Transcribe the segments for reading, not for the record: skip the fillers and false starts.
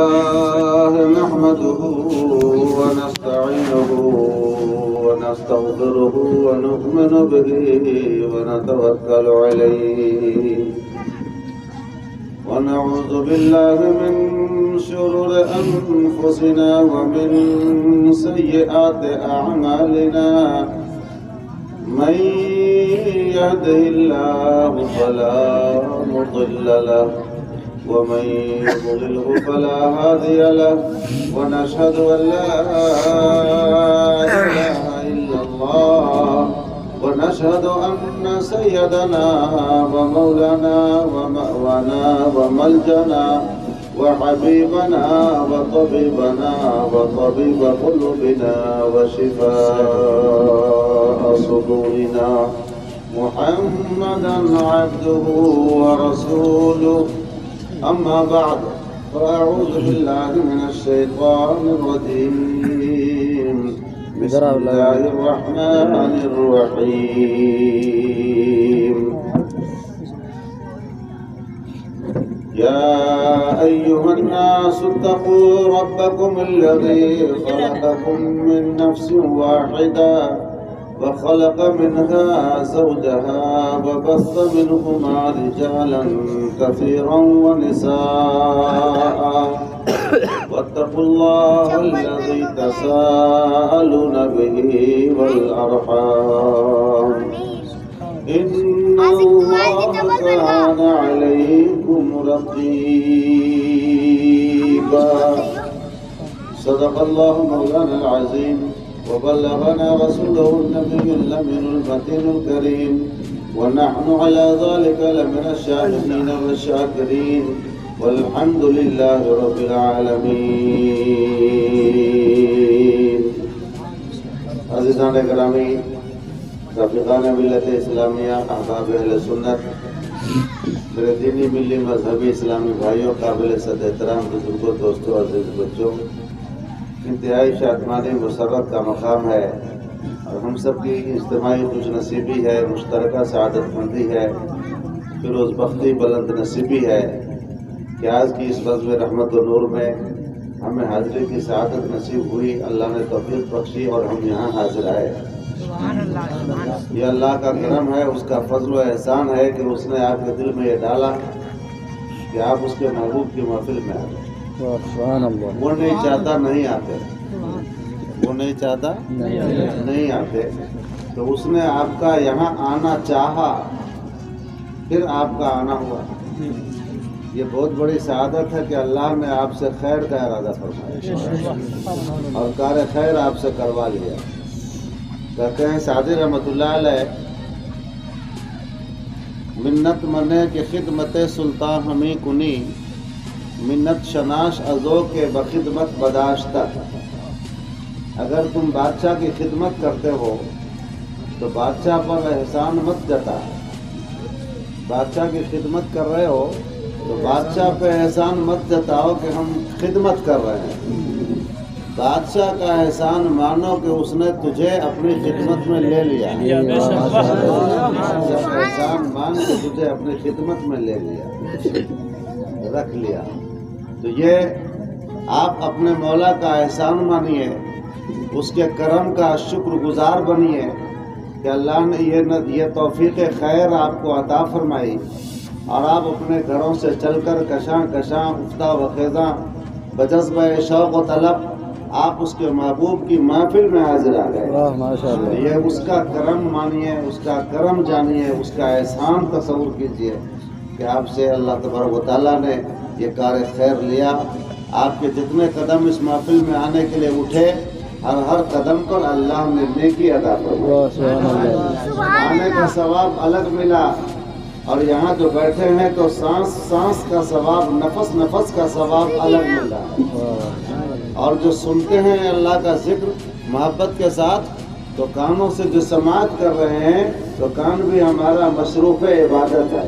لله نحمده ونستعينه ونستغفره ونؤمن به ونتوكل عليه ونعوذ بالله من شرور أنفسنا ومن سيئات أعمالنا من يهده الله فلا مضل له ومن يضلله فلا هادي له ونشهد أن لا إله إلا الله ونشهد أن سيدنا ومولانا ومأوانا وملجنا وحبيبنا وطبيبنا وطبيب قلوبنا وشفاء صدورنا محمدا عبده ورسوله أما بعد فأعوذ بالله من الشيطان الرجيم بسم الله الرحمن الرحيم يا أيها الناس اتقوا ربكم الذي خلقكم من نفس واحدة وخلق منها زوجها وبث منهما رجالا كثيرا ونساء واتقوا الله الذي تساءلون به والأرحام إن الله كان عليكم رقيبا صدق الله مولانا العظيم وبلغنا رسوله النبي الأمين المتين الكريم ونحن على ذلك لمن الشاهدين والشاكرين والحمد لله رب العالمين. عزیزان گرامی، رفیقان ملت اسلامیہ، احباب اہل سنت، میرے دینی ملی مذہبی اسلامی بھائیوں، قابل صد احترام بزرگوں، دوستوں، عزیز بچوں، انتہائی شادمانی مسرت کا مقام ہے اور ہم سب کی اجتماعی خوش نصیبی ہے، مشترکہ سعادت مندی ہے، فیروز بختی بلند نصیبی ہے کہ آج کی اس بزم رحمت و نور میں ہمیں حاضری کی سعادت نصیب ہوئی. اللہ نے توفیق بخشی اور ہم یہاں حاضر آئے. یہ اللہ کا کرم ہے، اس کا فضل و احسان ہے کہ اس نے آپ کے دل میں یہ ڈالا کہ آپ اس کے محبوب کی محفل میں آئے. وہ نہیں چاہتا نہیں آتے، وہ نہیں چاہتا نہیں آتے، تو اس نے آپ کا یہاں آنا چاہا، پھر آپ کا آنا ہوا. یہ بہت بڑی سعادت ہے کہ اللہ نے آپ سے خیر کا ارادہ فرمایا اور کار خیر آپ سے کروا لیا. کہتے ہیں سعدی رحمۃ اللہ علیہ، منت منے کی خدمت سلطان ہمیں کنی، منت شناش ازو کے بخدمت بداشتہ. اگر تم بادشاہ کی خدمت کرتے ہو تو بادشاہ پر احسان مت جتا. بادشاہ کی خدمت کر رہے ہو تو بادشاہ پہ احسان مت جتاؤ کہ ہم خدمت کر رہے ہیں. بادشاہ کا احسان مانو کہ اس نے تجھے اپنی خدمت میں لے لیا. احسان مان کے تجھے اپنی خدمت میں لے لیا، رکھ لیا. تو یہ آپ اپنے مولا کا احسان مانیے، اس کے کرم کا شکر گزار بنیے کہ اللہ نے یہ توفیق خیر آپ کو عطا فرمائی اور آپ اپنے گھروں سے چل کر کشاں کشاں افتہ و خیزاں بجذبہ شوق و طلب آپ اس کے محبوب کی محفل میں حاضر آ گئے. یہ اس کا کرم مانیے، اس کا کرم جانیے، اس کا احسان تصور کیجیے کہ آپ سے اللہ تبارک و تعالیٰ نے یہ کار خیر لیا. آپ کے جتنے قدم اس محفل میں آنے کے لیے اٹھے، ہر قدم پر اللہ نے نیکی عطا فرمائی. آنے کا ثواب الگ ملا اور یہاں جو بیٹھے ہیں تو سانس سانس کا ثواب، نفس نفس کا ثواب الگ ملا. اور جو سنتے ہیں اللہ کا ذکر محبت کے ساتھ تو کانوں سے جو سماعت کر رہے ہیں تو کان بھی ہمارا مصروف عبادت ہے.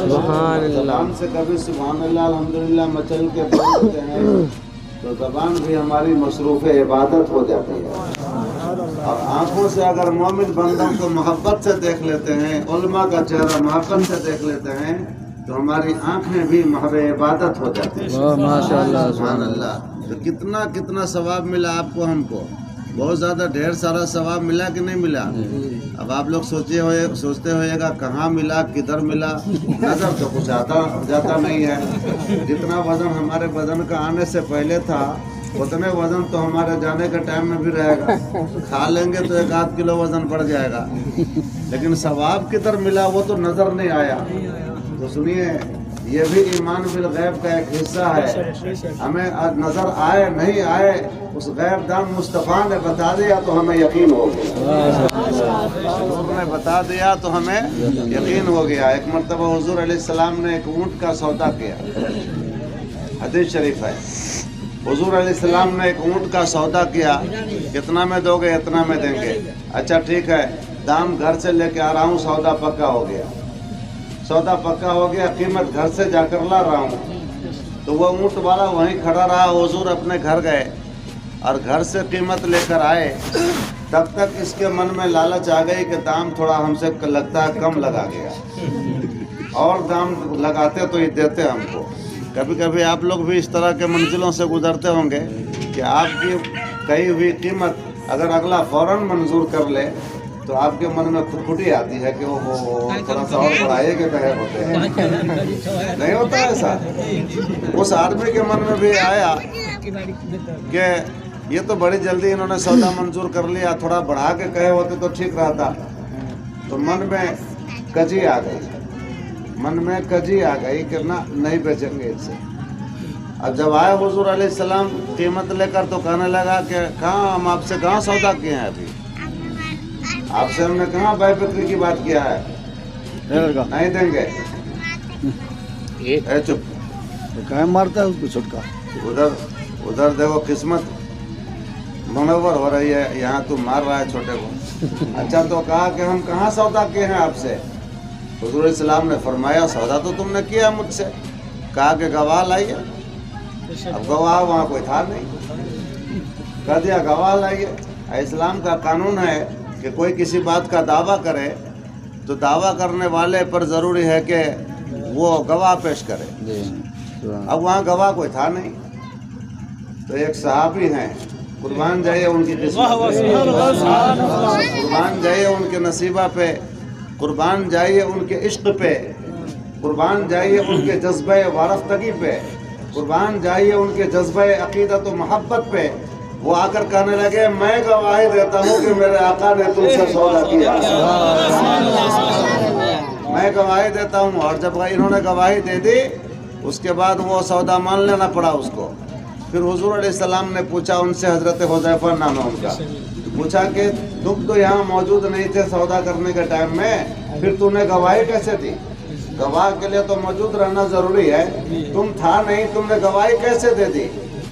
زبان سے کبھی سبحان اللہ الحمدللہ مچل کے بولتے ہیں تو زبان بھی ہماری مصروف عبادت ہو جاتی ہے. اور آنکھوں سے اگر مومن بندوں کو محبت سے دیکھ لیتے ہیں، علماء کا چہرہ محبت سے دیکھ لیتے ہیں تو ہماری آنکھیں بھی محو عبادت ہو جاتی ہیں. ماشاءاللہ سبحان اللہ. تو کتنا کتنا ثواب ملا آپ کو، ہم کو بہت زیادہ ڈھیر سارا ثواب ملا کہ نہیں ملا. اب آپ لوگ سوچتے ہوئے گا کہاں ملا، کدھر ملا. نظر تو کچھ آتا جاتا نہیں ہے. جتنا وزن ہمارے بدن کا آنے سے پہلے تھا اتنے وزن تو ہمارے جانے کے ٹائم میں بھی رہے گا. کھا لیں گے تو 1-8 کلو وزن بڑھ جائے گا، لیکن ثواب کدھر ملا وہ تو نظر نہیں آیا. تو سنیے، یہ بھی ایمان بالغیب کا ایک حصہ ہے. ہمیں نظر آئے نہیں آئے، اس غیب دان مصطفیٰ نے بتا دیا تو ہمیں یقین ہو گیا. حضور نے بتا دیا تو ہمیں یقین ہو گیا. ایک مرتبہ حضور علیہ السلام نے ایک اونٹ کا سودا کیا. حدیث شریف ہے، حضور علیہ السلام نے ایک اونٹ کا سودا کیا. کتنا میں دو گے؟ اتنا میں دیں گے. اچھا ٹھیک ہے، دام گھر سے لے کے آ رہا ہوں، سودا پکا ہو گیا. سودا پکا ہو گیا، قیمت گھر سے جا کر لا رہا ہوں. تو وہ اونٹ والا وہیں کھڑا رہا. حضور اپنے گھر گئے اور گھر سے قیمت لے کر آئے. تب تک اس کے من میں لالچ آ گئی کہ دام تھوڑا ہم سے لگتا ہے کم لگا گیا، اور دام لگاتے تو یہ دیتے ہم کو. کبھی کبھی آپ لوگ بھی اس طرح کے منزلوں سے گزرتے ہوں گے کہ آپ کی کہی ہوئی قیمت اگر اگلا فوراً منظور کر لے تو آپ کے من میں کھٹکھٹی آتی ہے کہ وہ تھوڑا سا اور بڑھائے کے کہے ہوتے ہیں. نہیں ہوتا ایسا. اس آدمی کے من میں بھی آیا کہ یہ تو بڑی جلدی انہوں نے سودا منظور کر لیا، تھوڑا بڑھا کے کہے ہوتے تو ٹھیک رہتا. تو من میں کجی آ گئی، من میں کجی آ گئی کہ نہیں بیچیں گے اس سے. اب جب آئے حضور علیہ السلام قیمت لے کر تو کہنے لگا کہ کہاں ہم آپ سے کہاں سودا کیے ہیں، ابھی آپ سے ہم نے کہاں بے فکری کی بات کیا ہے. نہیں دیں گے. اے چپ، مارتا ہے اس کو چھٹکا. ادھر دیکھو قسمت منور ہو رہی ہے، یہاں تو مار رہا ہے چھوٹے کو. اچھا تو کہا کہ ہم کہاں سودا کیے ہیں آپ سے. حضور علیہ السلام نے فرمایا سودا تو تم نے کیا مجھ سے. کہا کہ گواہ لائیے. اب گواہ وہاں کوئی تھا نہیں. کہہ دیا گواہ لائیے. اسلام کا قانون ہے کہ کوئی کسی بات کا دعویٰ کرے تو دعویٰ کرنے والے پر ضروری ہے کہ وہ گواہ پیش کرے. اب وہاں گواہ کوئی تھا نہیں. تو ایک صحابی ہیں، قربان جائیے ان کی قسمت پہ، قربان جائیے ان کے نصیبہ پہ، قربان جائیے ان کے عشق پہ، قربان جائیے ان کے جذبہ وارفتگی پہ، قربان جائیے ان کے جذبہ عقیدت و محبت پہ. وہ آ کر کہنے لگے میں گواہی دیتا ہوں کہ میرے آقا نے تم سے سودا کیا. میں گواہی دیتا ہوں. اور جب انہوں نے گواہی دے دی اس کے بعد وہ سودا مان لینا پڑا اس کو. پھر حضور علیہ السلام نے پوچھا ان سے، حضرت حذیفہ نام ہے ان کا، پوچھا کہ تم تو یہاں موجود نہیں تھے سودا کرنے کے ٹائم میں، پھر تم نے گواہی کیسے دی؟ گواہ کے لیے تو موجود رہنا ضروری ہے. تم تھا نہیں، تم نے گواہی کیسے دے دی؟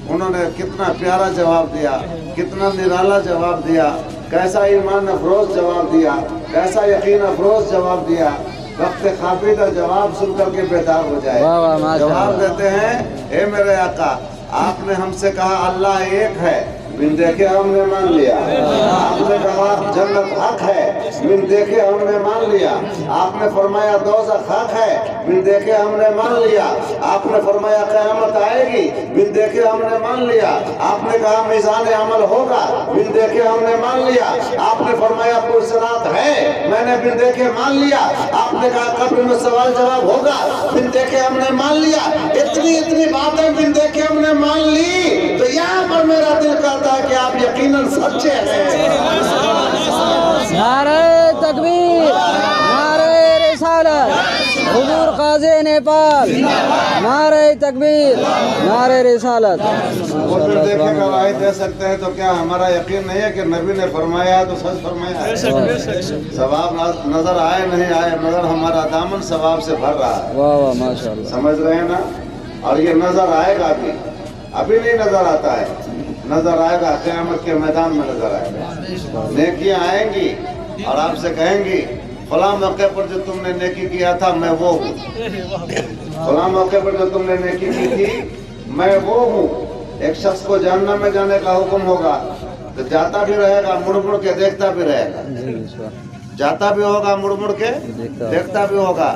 انہوں نے کتنا پیارا جواب دیا، کتنا نرالا جواب دیا، کیسا ایمان افروز جواب دیا، کیسا یقین افروز جواب دیا. وقت خوابیدہ جواب سن کر کے بیدار ہو جائے. جواب دیتے ہیں اے میرے آقا، آپ نے ہم سے کہا اللہ ایک ہے، بن دیکھے ہم نے مان لیا. آپ نے کہا جنت حق ہے، بن دیکھے ہم نے مان لیا. آپ نے فرمایا دوزخ حق ہے، بن دیکھے ہم نے مان لیا. آپ نے فرمایا قیامت آئے گی، بن دیکھے ہم نے مان لیا. آپ نے کہا میزان عمل ہوگا، بن دیکھے ہم نے مان لیا. آپ نے فرمایا پرصراط ہے، میں نے بن دیکھے مان لیا. آپ نے کہا قبر میں سوال جواب ہوگا، بن دیکھے ہم نے مان لیا. اتنی باتیں بن دیکھے ہم نے مان لی. تو یہاں پر میرا دل کہتا ہے کہ آپ یقیناً سچے ہیں. نعرہ تکبیر، نعرہ رسالت، حضور قاضی نیپال، نعرہ تکبیر، نعرہ رسالت. وہ پھر دیکھے گواہی دے سکتے ہیں تو کیا ہمارا یقین نہیں ہے کہ نبی نے فرمایا تو سچ فرمایا ہے؟ ثواب نظر آئے نہیں آئے مگر ہمارا دامن ثواب سے بھر رہا ہے. واہ واہ ماشاءاللہ. سمجھ رہے ہیں نا؟ اور یہ نظر آئے گا ابھی نہیں نظر آتا ہے. نظر آئے گا قیامت کے میدان میں نظر آئے گا. نیکیاں آئیں گی اور آپ سے کہیں گی فلاں موقع پر جو تم نے نیکی کیا تھا میں وہ ہوں. فلاں موقع پر جو تم نے نیکی کی تھی میں وہ ہوں. ایک شخص کو جہنم میں جانے کا حکم ہوگا تو جاتا بھی رہے گا، مڑ مڑ کے دیکھتا بھی رہے گا. جاتا بھی ہوگا، مڑ مڑ کے دیکھتا بھی ہوگا.